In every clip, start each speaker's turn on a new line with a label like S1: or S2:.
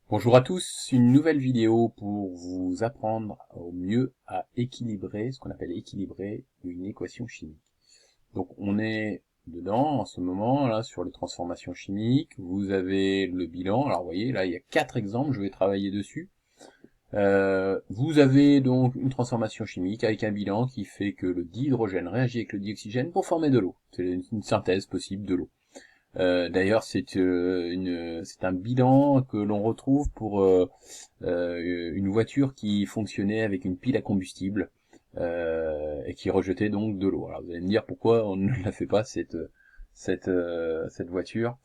S1: Bonjour à tous, une nouvelle vidéo pour vous apprendre au mieux à équilibrer, ce qu'on appelle équilibrer une équation chimique. Donc on est dedans en ce moment, là, sur les transformations chimiques. Vous avez le bilan, alors vous voyez, là il y a 4 exemples, je vais travailler dessus. Vous avez donc une transformation chimique avec un bilan qui fait que le dihydrogène réagit avec le dioxygène pour former de l'eau. C'est une synthèse possible de l'eau. D'ailleurs, c'est un bilan que l'on retrouve pour une voiture qui fonctionnait avec une pile à combustible et qui rejetait donc de l'eau. Alors vous allez me dire pourquoi on ne la fait pas cette voiture.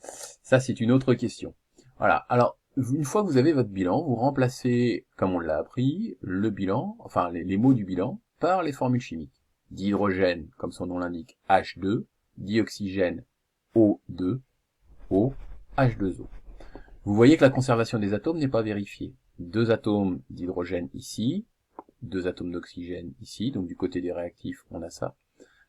S1: Ça, c'est une autre question. Voilà. Alors, une fois que vous avez votre bilan, vous remplacez, comme on l'a appris, le bilan, enfin les mots du bilan, par les formules chimiques. Dihydrogène, comme son nom l'indique, H2, dioxygène, O2, O, H2O. Vous voyez que la conservation des atomes n'est pas vérifiée. 2 atomes d'hydrogène ici, 2 atomes d'oxygène ici, donc du côté des réactifs, on a ça.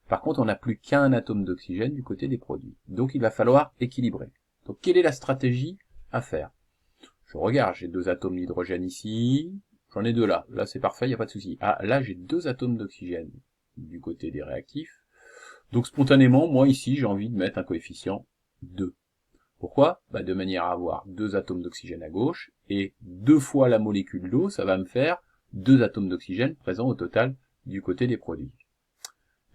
S1: Par contre, on n'a plus qu'un atome d'oxygène du côté des produits. Donc il va falloir équilibrer. Donc quelle est la stratégie à faire? Je regarde, j'ai 2 atomes d'hydrogène ici, j'en ai 2 là. Là c'est parfait, il n'y a pas de souci. Ah, là j'ai 2 atomes d'oxygène du côté des réactifs. Donc spontanément, moi ici, j'ai envie de mettre un coefficient 2. Pourquoi? De manière à avoir 2 atomes d'oxygène à gauche, et 2 fois la molécule d'eau, ça va me faire 2 atomes d'oxygène présents au total du côté des produits.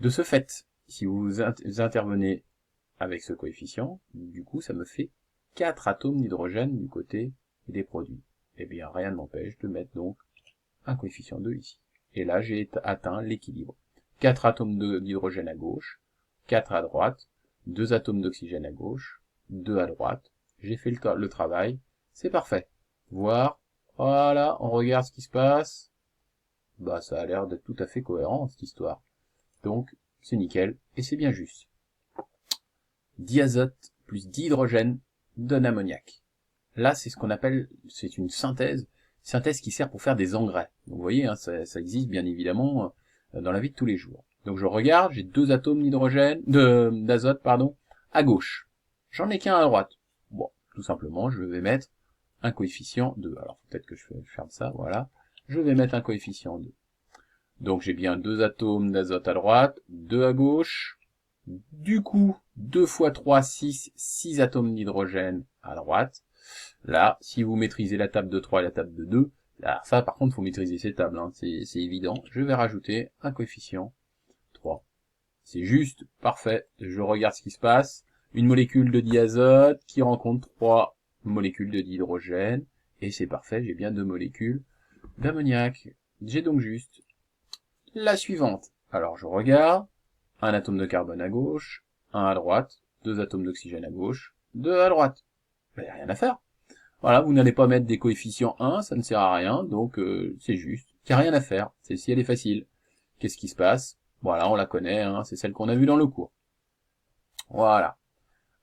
S1: De ce fait, si vous intervenez avec ce coefficient, du coup ça me fait 4 atomes d'hydrogène du côté des produits. Eh bien rien ne m'empêche de mettre donc un coefficient 2 ici. Et là j'ai atteint l'équilibre. 4 atomes d'hydrogène à gauche, 4 à droite, 2 atomes d'oxygène à gauche, 2 à droite. J'ai fait le travail, c'est parfait. Voir, voilà, on regarde ce qui se passe. Ça a l'air d'être tout à fait cohérent cette histoire. Donc c'est nickel et c'est bien juste. Diazote plus dihydrogène donne ammoniac. Là c'est ce qu'on appelle, c'est une synthèse qui sert pour faire des engrais. Donc vous voyez, hein, ça existe bien évidemment dans la vie de tous les jours. Donc je regarde, j'ai 2 atomes d'azote à gauche. J'en ai qu'un à droite. Bon, tout simplement, je vais mettre un coefficient 2. Alors peut-être que je vais faire ça, voilà. Je vais mettre un coefficient 2. Donc j'ai bien 2 atomes d'azote à droite, 2 à gauche. Du coup, 2 fois 3, 6, 6 atomes d'hydrogène à droite. Là, si vous maîtrisez la table de 3 et la table de 2, là, ça par contre, il faut maîtriser ces tables, hein, c'est évident. Je vais rajouter un coefficient 3. C'est juste, parfait. Je regarde ce qui se passe. Une molécule de diazote qui rencontre 3 molécules de dihydrogène. Et c'est parfait, j'ai bien 2 molécules d'ammoniac. J'ai donc juste la suivante. Alors je regarde. Un atome de carbone à gauche, un à droite, 2 atomes d'oxygène à gauche, 2 à droite. Il n'y a rien à faire. Voilà, vous n'allez pas mettre des coefficients 1, ça ne sert à rien, donc c'est juste. Il n'y a rien à faire, celle-ci elle est facile. Qu'est-ce qui se passe? Voilà, on la connaît, hein, c'est celle qu'on a vue dans le cours. Voilà.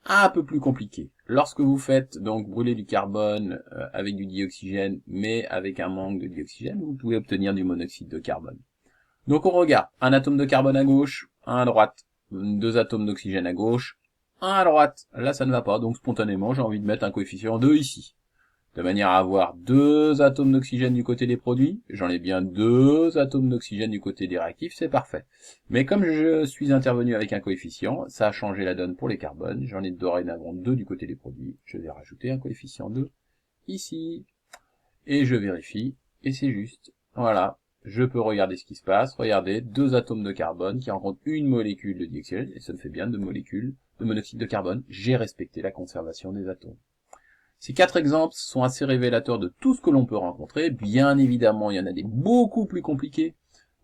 S1: Un peu plus compliqué. Lorsque vous faites donc brûler du carbone avec du dioxygène, mais avec un manque de dioxygène, vous pouvez obtenir du monoxyde de carbone. Donc on regarde, un atome de carbone à gauche, un à droite, 2 atomes d'oxygène à gauche, un à droite. Là ça ne va pas, donc spontanément j'ai envie de mettre un coefficient 2 ici. De manière à avoir 2 atomes d'oxygène du côté des produits, j'en ai bien 2 atomes d'oxygène du côté des réactifs, c'est parfait. Mais comme je suis intervenu avec un coefficient, ça a changé la donne pour les carbones, j'en ai dorénavant 2 du côté des produits, je vais rajouter un coefficient 2 ici, et je vérifie, et c'est juste. Voilà, je peux regarder ce qui se passe, regardez, 2 atomes de carbone qui rencontrent une molécule de dioxygène, et ça me fait bien 2 molécules de monoxyde de carbone, j'ai respecté la conservation des atomes. Ces 4 exemples sont assez révélateurs de tout ce que l'on peut rencontrer. Bien évidemment, il y en a des beaucoup plus compliqués.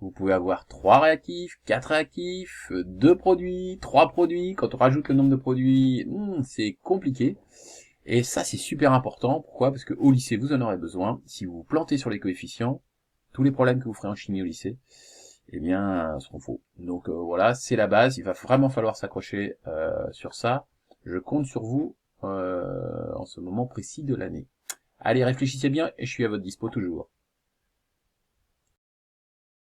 S1: Vous pouvez avoir 3 réactifs, 4 réactifs, 2 produits, 3 produits. Quand on rajoute le nombre de produits, c'est compliqué. Et ça, c'est super important. Pourquoi? Parce qu'au lycée, vous en aurez besoin. Si vous vous plantez sur les coefficients, tous les problèmes que vous ferez en chimie au lycée, eh bien, seront faux. Donc voilà, c'est la base. Il va vraiment falloir s'accrocher sur ça. Je compte sur vous en ce moment précis de l'année. Allez, réfléchissez bien et je suis à votre dispo toujours.